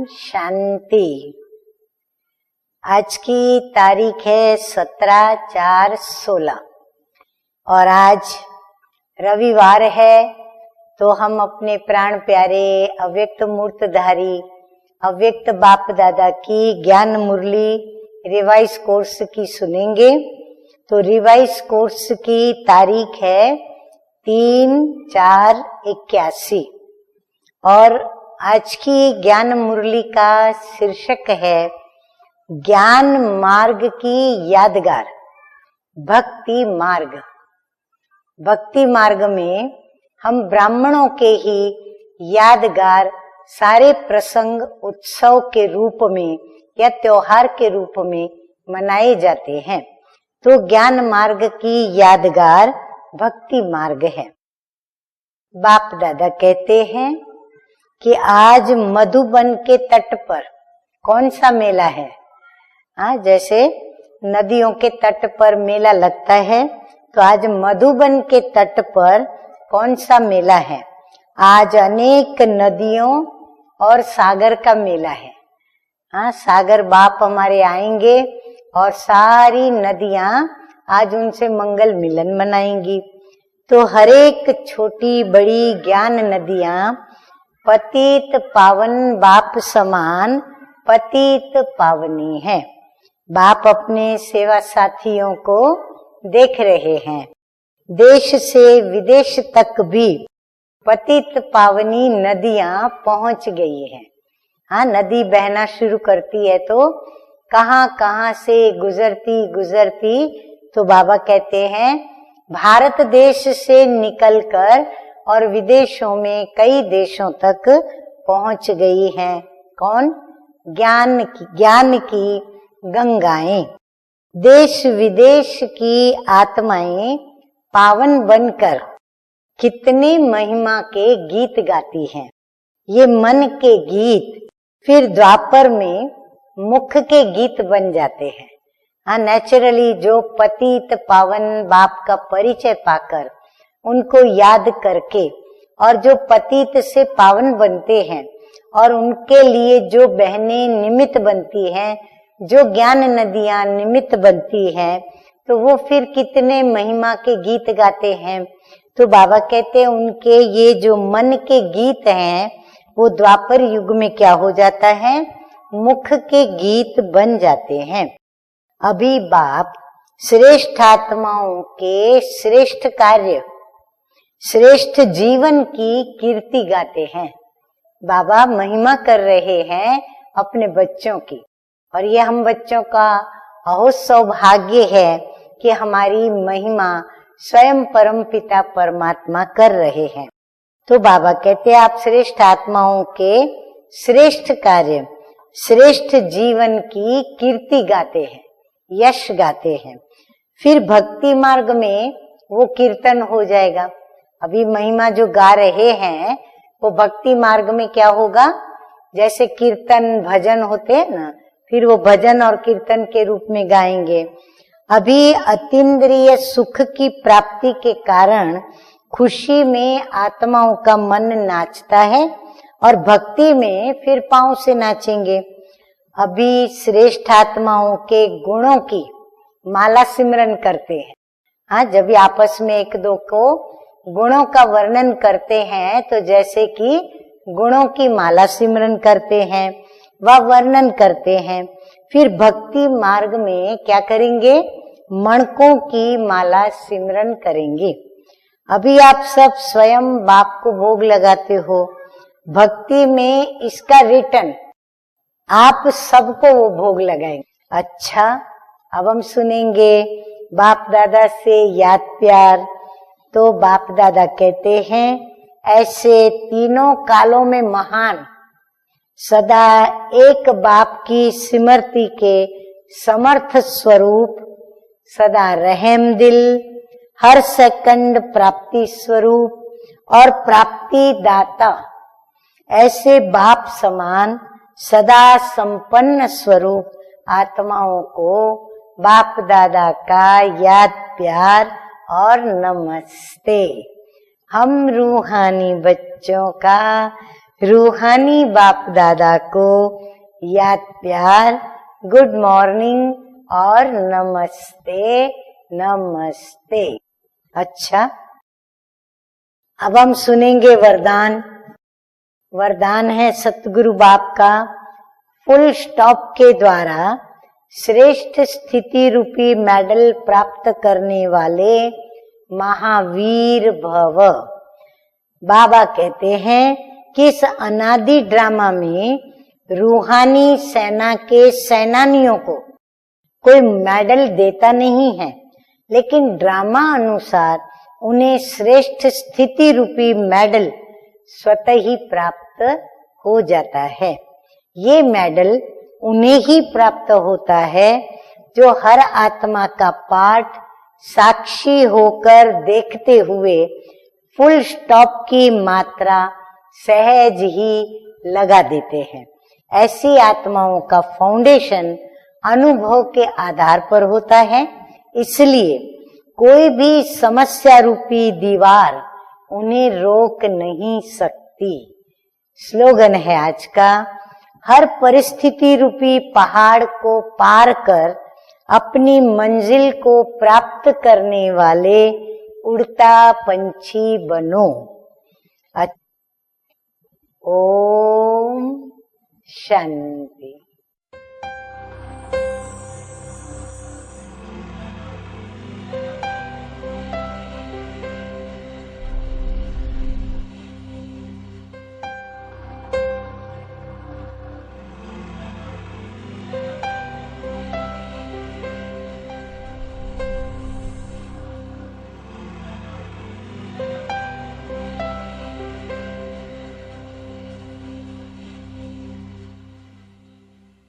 शांति। आज की तारीख है 17/4/16 और आज रविवार है। तो हम अपने प्राण प्यारे अव्यक्त मूर्तधारी अव्यक्त बाप दादा की ज्ञान मुरली रिवाइज कोर्स की सुनेंगे। तो रिवाइज कोर्स की तारीख है 3/4/81 और आज की ज्ञान मुरली का शीर्षक है ज्ञान मार्ग की यादगार। भक्ति मार्ग। भक्ति मार्ग में हम ब्राह्मणों के ही यादगार सारे प्रसंग उत्सव के रूप में या त्योहार के रूप में मनाए जाते हैं। तो ज्ञान मार्ग की यादगार भक्ति मार्ग है। बाप दादा कहते हैं कि आज मधुबन के तट पर कौन सा मेला है। जैसे नदियों के तट पर मेला लगता है, तो आज मधुबन के तट पर कौन सा मेला है। आज अनेक नदियों और सागर का मेला है। सागर बाप हमारे आएंगे और सारी नदियां आज उनसे मंगल मिलन मनाएंगी। तो हरेक छोटी बड़ी ज्ञान नदियां पतित पावन बाप समान पतित पावनी है। बाप अपने सेवा साथियों को देख रहे हैं। देश से विदेश तक भी पतित पावनी नदियां पहुंच गई हैं। नदी बहना शुरू करती है तो कहां कहां से गुजरती तो बाबा कहते हैं भारत देश से निकलकर और विदेशों में कई देशों तक पहुंच गई हैं। कौन? ज्ञान की गंगाएं। देश विदेश की आत्माएं पावन बनकर कितने महिमा के गीत गाती हैं। ये मन के गीत फिर द्वापर में मुख के गीत बन जाते हैं। नेचुरली जो पतित पावन बाप का परिचय पाकर उनको याद करके और जो पतित से पावन बनते हैं और उनके लिए जो बहनें निमित्त बनती हैं, जो ज्ञान नदियां निमित्त बनती हैं, तो वो फिर कितने महिमा के गीत गाते हैं। तो बाबा कहते हैं उनके ये जो मन के गीत हैं वो द्वापर युग में क्या हो जाता है, मुख के गीत बन जाते हैं। अभी बाप श्रेष्ठ आत्माओं के श्रेष्ठ कार्य श्रेष्ठ जीवन की कीर्ति गाते हैं। बाबा महिमा कर रहे हैं अपने बच्चों की, और ये हम बच्चों का बहुत सौभाग्य है कि हमारी महिमा स्वयं परम पिता परमात्मा कर रहे हैं। तो बाबा कहते हैं आप श्रेष्ठ आत्माओं के श्रेष्ठ कार्य श्रेष्ठ जीवन की कीर्ति गाते हैं, यश गाते हैं। फिर भक्ति मार्ग में वो कीर्तन हो जाएगा। अभी महिमा जो गा रहे हैं वो भक्ति मार्ग में क्या होगा, जैसे कीर्तन भजन होते हैं ना, फिर वो भजन और कीर्तन के रूप में गाएंगे। अभी अतीन्द्रिय सुख की प्राप्ति के कारण खुशी में आत्माओं का मन नाचता है और भक्ति में फिर पांव से नाचेंगे। अभी श्रेष्ठ आत्माओं के गुणों की माला सिमरन करते हैं। जब भी आपस में एक दो को गुणों का वर्णन करते हैं तो जैसे कि गुणों की माला सिमरन करते हैं, वह वर्णन करते हैं। फिर भक्ति मार्ग में क्या करेंगे, मणकों की माला सिमरन करेंगे। अभी आप सब स्वयं बाप को भोग लगाते हो। भक्ति में इसका रिटर्न आप सबको वो भोग लगाएंगे। अच्छा, अब हम सुनेंगे बाप दादा से याद प्यार। तो बाप दादा कहते हैं ऐसे तीनों कालों में महान सदा एक बाप की स्मृति के समर्थ स्वरूप, सदा रहम दिल, हर सेकंड प्राप्ति स्वरूप और प्राप्ति दाता, ऐसे बाप समान सदा संपन्न स्वरूप आत्माओं को बाप दादा का याद प्यार और नमस्ते। हम रूहानी बच्चों का रूहानी बाप दादा को याद प्यार, गुड मॉर्निंग और नमस्ते नमस्ते। अच्छा, अब हम सुनेंगे वरदान। वरदान है सतगुरु बाप का, फुल स्टॉप के द्वारा श्रेष्ठ स्थिति रूपी मेडल प्राप्त करने वाले महावीर भव। बाबा कहते हैं कि इस अनादि ड्रामा में रूहानी सेना के सेनानियों को कोई मेडल देता नहीं है, लेकिन ड्रामा अनुसार उन्हें श्रेष्ठ स्थिति रूपी मेडल स्वतः ही प्राप्त हो जाता है। ये मेडल उन्हें ही प्राप्त होता है जो हर आत्मा का पाठ साक्षी होकर देखते हुए फुल स्टॉप की मात्रा सहज ही लगा देते हैं। ऐसी आत्माओं का फाउंडेशन अनुभव के आधार पर होता है, इसलिए कोई भी समस्या रूपी दीवार उन्हें रोक नहीं सकती। स्लोगन है आज का, हर परिस्थिति रूपी पहाड़ को पार कर अपनी मंजिल को प्राप्त करने वाले उड़ता पंछी बनो। ओम शांति।